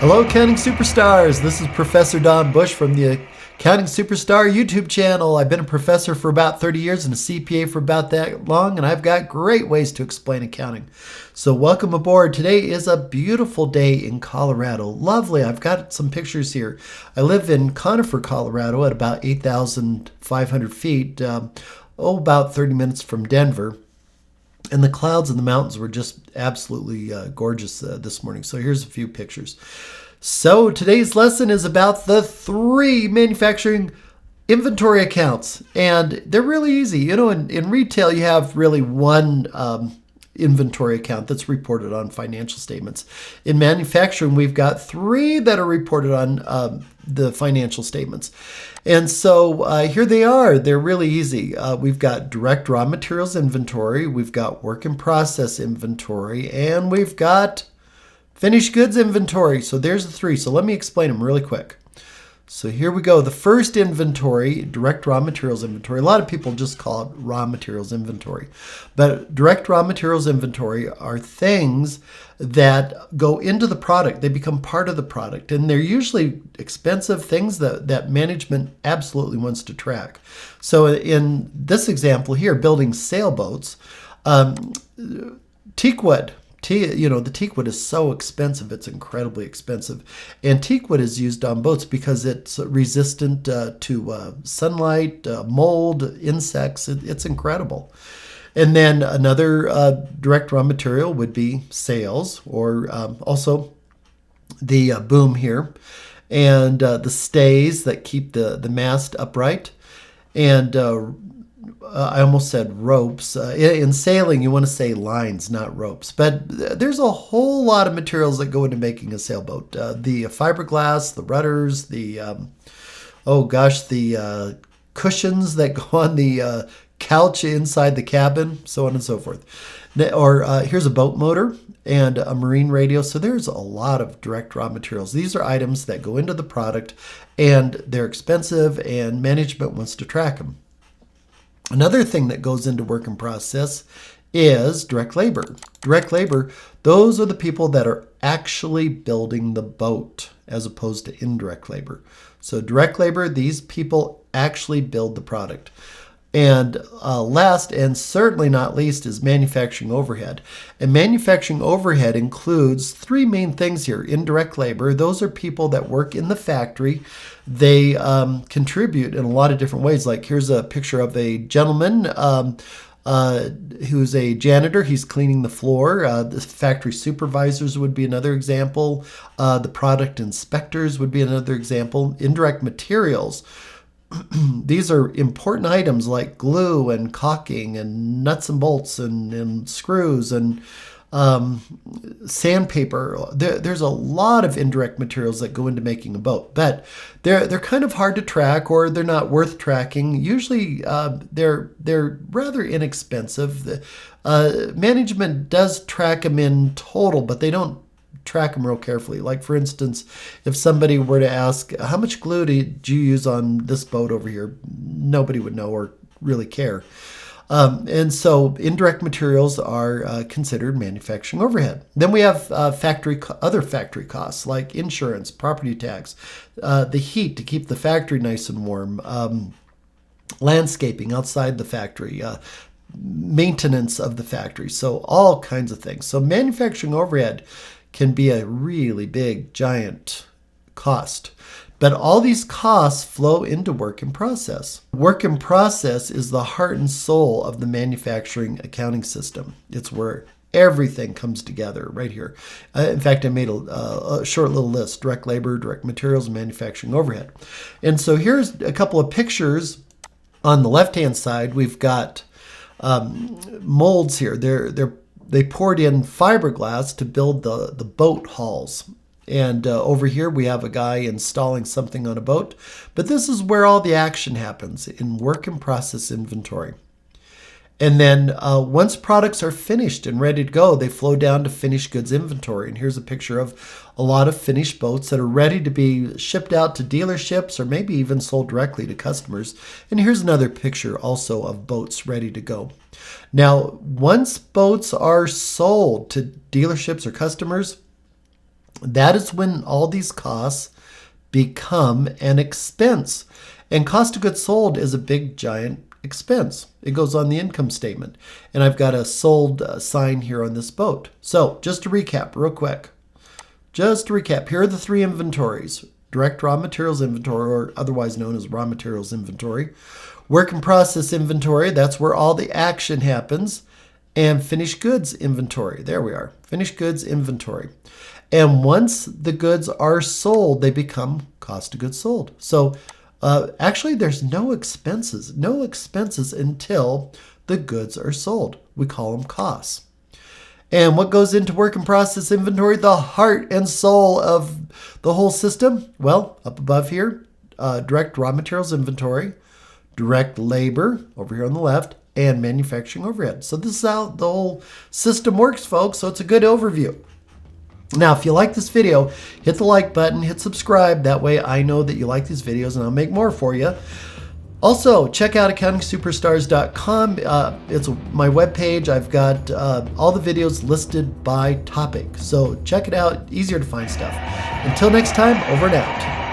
Hello, Accounting Superstars. This is Professor Don Bush from the Accounting Superstar YouTube channel. I've been a professor for about 30 years and a CPA for about that long, and I've got great ways to explain accounting. So welcome aboard. Today is a beautiful day in Colorado. Lovely. I've got some pictures here. I live in Conifer, Colorado at about 8,500 feet, about 30 minutes from Denver. And the clouds and the mountains were just absolutely gorgeous this morning. So here's a few pictures. So today's lesson is about the 3 manufacturing inventory accounts. And they're really easy. You know, in retail, you have really one inventory account that's reported on financial statements. In manufacturing, we've got 3 that are reported on the financial statements. And so here they are. They're really easy. We've got direct raw materials inventory, we've got work in process inventory, and we've got finished goods inventory. So there's the 3. So let me explain them really quick. So here we go. The first inventory, direct raw materials inventory. A lot of people just call it raw materials inventory. But direct raw materials inventory are things that go into the product. They become part of the product. And they're usually expensive things that management absolutely wants to track. So in this example here, building sailboats, teak wood. The teak wood is so expensive. It's incredibly expensive. And teak wood is used on boats because it's resistant to sunlight, mold, insects. It's incredible. And then another direct raw material would be sails, or also the boom here, and the stays that keep the mast upright. And I almost said ropes. In sailing, you want to say lines, not ropes. But there's a whole lot of materials that go into making a sailboat. The fiberglass, the rudders, the cushions that go on the couch inside the cabin, so on and so forth. Or here's a boat motor and a marine radio. So there's a lot of direct raw materials. These are items that go into the product, and they're expensive, and management wants to track them. Another thing that goes into work in process is direct labor. Direct labor, those are the people that are actually building the boat as opposed to indirect labor. So direct labor, these people actually build the product. And last, and certainly not least, is manufacturing overhead. And manufacturing overhead includes 3 main things here. Indirect labor, those are people that work in the factory. They contribute in a lot of different ways. Like here's a picture of a gentleman who's a janitor. He's cleaning the floor. The factory supervisors would be another example. The product inspectors would be another example. Indirect materials. These are important items like glue and caulking and nuts and bolts and screws and sandpaper. There's a lot of indirect materials that go into making a boat, but they're kind of hard to track, or they're not worth tracking. Usually they're rather inexpensive. Management does track them in total, but they don't track them real carefully. Like for instance, if somebody were to ask, how much glue did you use on this boat over here? Nobody would know or really care. And so indirect materials are considered manufacturing overhead. Then we have other factory costs like insurance, property tax, the heat to keep the factory nice and warm, landscaping outside the factory, maintenance of the factory. So all kinds of things. So manufacturing overhead can be a really big, giant cost. But all these costs flow into work in process. Work in process is the heart and soul of the manufacturing accounting system. It's where everything comes together right here. In fact, I made a short little list: direct labor, direct materials, and manufacturing overhead. And so here's a couple of pictures. On the left-hand side, we've got molds here. They poured in fiberglass to build the boat hulls. And over here we have a guy installing something on a boat. But this is where all the action happens, in work in process inventory. And then once products are finished and ready to go, they flow down to finished goods inventory. And here's a picture of a lot of finished boats that are ready to be shipped out to dealerships or maybe even sold directly to customers. And here's another picture also of boats ready to go. Now, once boats are sold to dealerships or customers, That is when all these costs become an expense. And cost of goods sold is a big, giant expense. It goes on the income statement. And I've got a sold sign here on this boat. So just to recap real quick. Here are the three inventories. Direct raw materials inventory, or otherwise known as raw materials inventory. Work in process inventory, that's where all the action happens. And finished goods inventory. There we are. Finished goods inventory. And once the goods are sold, they become cost of goods sold. So actually, there's no expenses until the goods are sold. We call them costs. And what goes into work in process inventory? The heart and soul of the whole system. Well, up above here, direct raw materials inventory, direct labor over here on the left, and manufacturing overhead. So this is how the whole system works, folks. So it's a good overview. Now, if you like this video, hit the like button, hit subscribe. That way I know that you like these videos and I'll make more for you. Also, check out accountingsuperstars.com. It's my webpage. I've got all the videos listed by topic. So check it out. Easier to find stuff. Until next time, over and out.